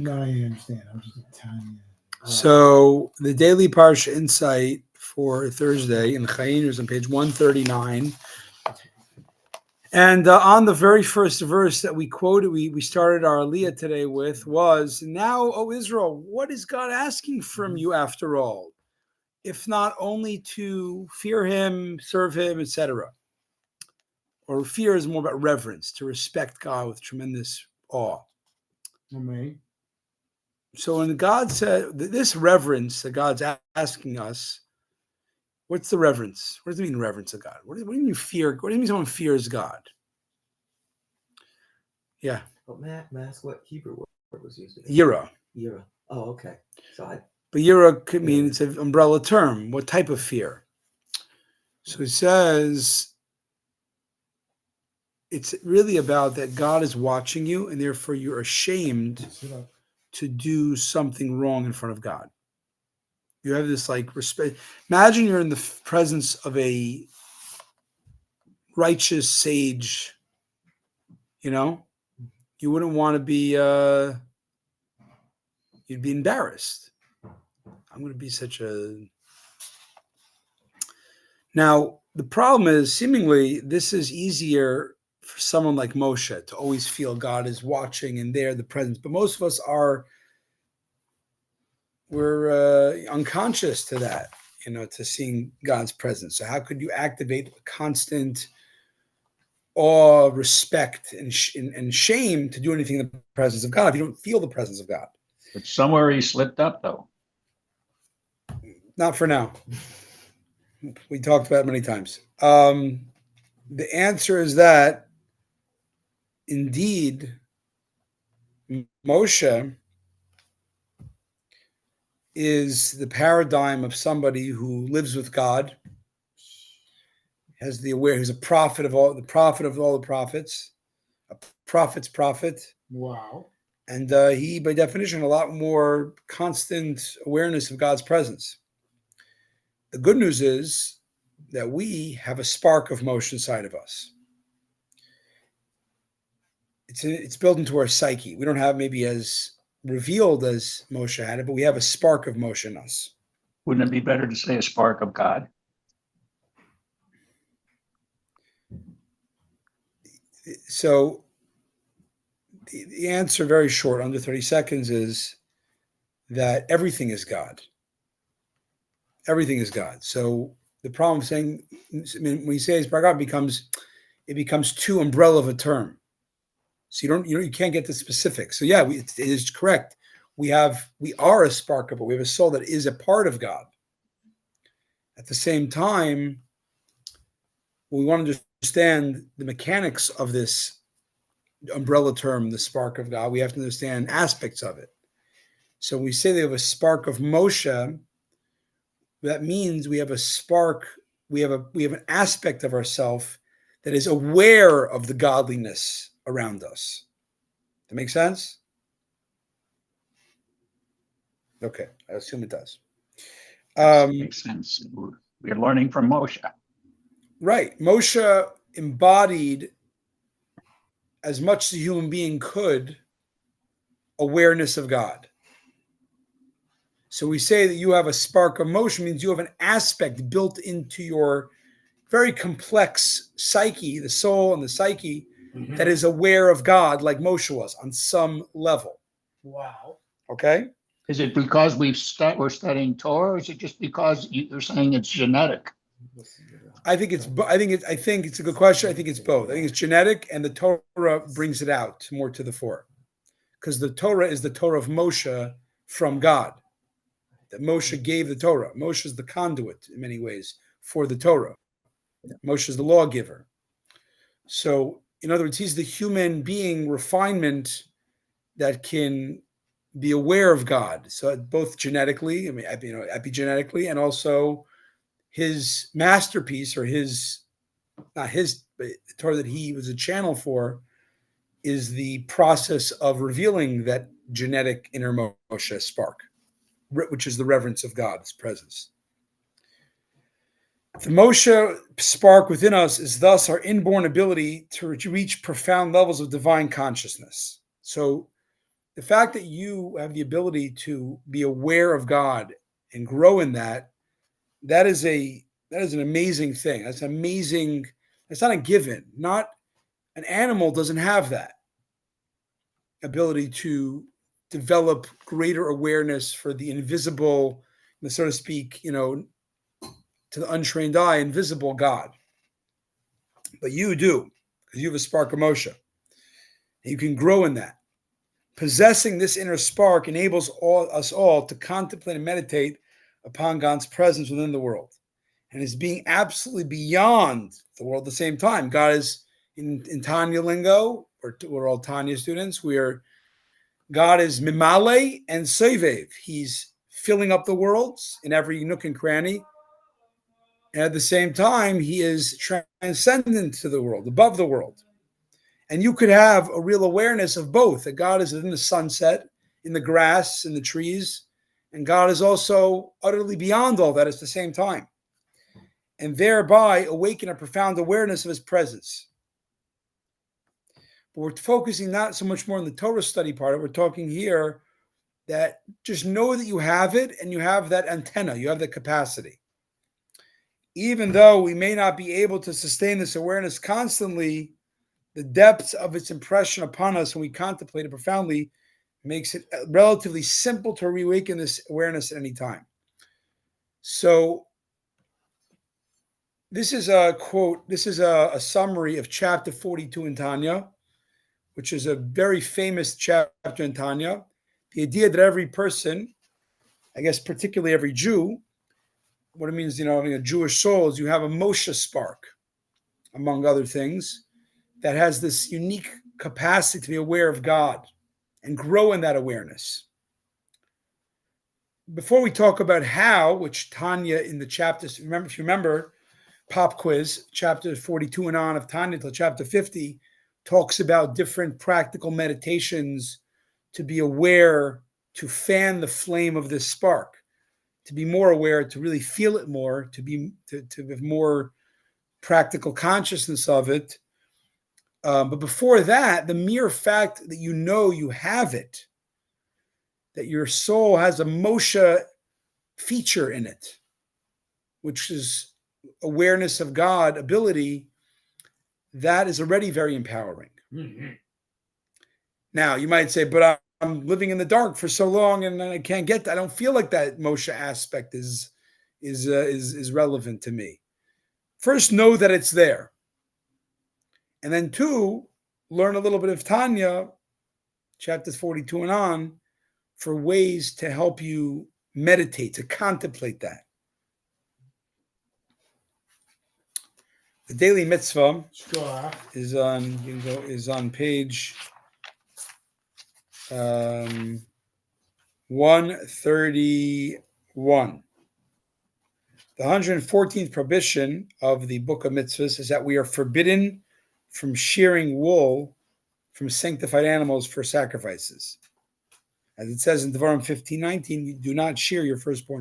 No, I understand. I'm just Italian. So the daily Parsha insight for Thursday in Hein is on page 139. And on the very first verse that we quoted, we started our Aliyah today with was, "Now, O Israel, what is God asking from you after all? If not only to fear him, serve him, etc." Or fear is more about reverence, to respect God with tremendous awe. Amen. So when God said this reverence that God's asking us, what's the reverence? What does it mean, reverence of God? What do you mean you fear? What do you mean someone fears God? Yeah. Well, may I ask what Hebrew word was used? Yira. Yira. Oh, okay. But yira could mean it's an umbrella term. What type of fear? So it says it's really about that God is watching you, and therefore you're ashamed to do something wrong in front of God. You have this like respect. Imagine you're in the presence of a righteous sage. You wouldn't want to be. You'd be embarrassed. I'm going to be such a. Now the problem is, seemingly, this is easier for someone like Moshe to always feel God is watching and there, the presence. But most of us we're unconscious to that, to seeing God's presence. So how could you activate constant awe, respect, and shame to do anything in the presence of God if you don't feel the presence of God? But somewhere he slipped up, though. Not for now. We talked about it many times. The answer is that, indeed, Moshe is the paradigm of somebody who lives with God, he's a prophet of all the prophets, a prophet's prophet. Wow. And he, by definition, a lot more constant awareness of God's presence. The good news is that we have a spark of Moshe inside of us. It's built into our psyche. We don't have maybe as revealed as Moshe had it, but we have a spark of Moshe in us. Wouldn't it be better to say a spark of God? So the answer, very short, under 30 seconds, is that everything is God. Everything is God. So the problem of saying, when you say spark God, it becomes too umbrella of a term. So you can't get the specifics. So yeah, it is correct. We are a spark of it. We have a soul that is a part of God. At the same time, we want to understand the mechanics of this umbrella term, the spark of God. We have to understand aspects of it. So when we say they have a spark of Moshe, that means we have a spark. We have an aspect of ourselves that is aware of the godliness around us. That make sense? Okay, I assume it does. Makes sense. We're learning from Moshe. Right. Moshe embodied, as much as a human being could, awareness of God. So we say that you have a spark of Moshe means you have an aspect built into your very complex psyche, the soul and the psyche, that is aware of God like Moshe was on some level. Wow. Okay? Is it because we're studying Torah, or is it just because you're saying it's genetic? I think it's a good question. I think it's both. I think it's genetic, and the Torah brings it out more to the fore. Because the Torah is the Torah of Moshe from God. That Moshe gave the Torah. Moshe is the conduit in many ways for the Torah. Moshe is the lawgiver. So, in other words, he's the human being refinement that can be aware of God. So both genetically, epigenetically, and also his masterpiece, or not his, but the Torah that he was a channel for, is the process of revealing that genetic inner Moshe spark, which is the reverence of God's presence. The Moshe spark within us is thus our inborn ability to reach profound levels of divine consciousness. So the fact that you have the ability to be aware of God and grow in that, that is an amazing thing. That's amazing. It's not a given. Not an animal doesn't have that ability to develop greater awareness for the invisible, so to speak, to the untrained eye, invisible God. But you do, because you have a spark of Moshe. You can grow in that. Possessing this inner spark enables us all to contemplate and meditate upon God's presence within the world, and is being absolutely beyond the world at the same time. God is in Tanya lingo, we're all Tanya students. God is mimale and sevev. He's filling up the worlds in every nook and cranny, and at the same time, he is transcendent to the world, above the world. And you could have a real awareness of both, that God is in the sunset, in the grass, in the trees, and God is also utterly beyond all that at the same time, and thereby awaken a profound awareness of his presence. But we're focusing not so much more on the Torah study part. We're talking here that just know that you have it, and you have that antenna, you have the capacity. Even though we may not be able to sustain this awareness constantly, the depth of its impression upon us when we contemplate it profoundly makes it relatively simple to reawaken this awareness at any time. So this is a quote, this is a summary of chapter 42 in Tanya, which is a very famous chapter in Tanya. The idea that every person, I guess particularly every Jew, what it means, having a Jewish soul is you have a Moshe spark, among other things, that has this unique capacity to be aware of God and grow in that awareness. Before we talk about how, which Tanya in the chapters, if you remember, pop quiz, chapter 42 and on of Tanya till chapter 50, talks about different practical meditations to be aware, to fan the flame of this spark, to be more aware, to really feel it more, to have more practical consciousness of it. But before that, the mere fact that you have it, that your soul has a Moshe feature in it, which is awareness of God, ability, that is already very empowering. Mm-hmm. Now, you might say, but I'm living in the dark for so long and I can't get that. I don't feel like that Moshe aspect is relevant to me. First, know that it's there. And then 2, learn a little bit of Tanya, chapters 42 and on, for ways to help you meditate, to contemplate that. The daily mitzvah is on page 131. The 114th prohibition of the book of mitzvahs is that we are forbidden from shearing wool from sanctified animals for sacrifices. As it says in Devarim 15:19, you do not shear your firstborn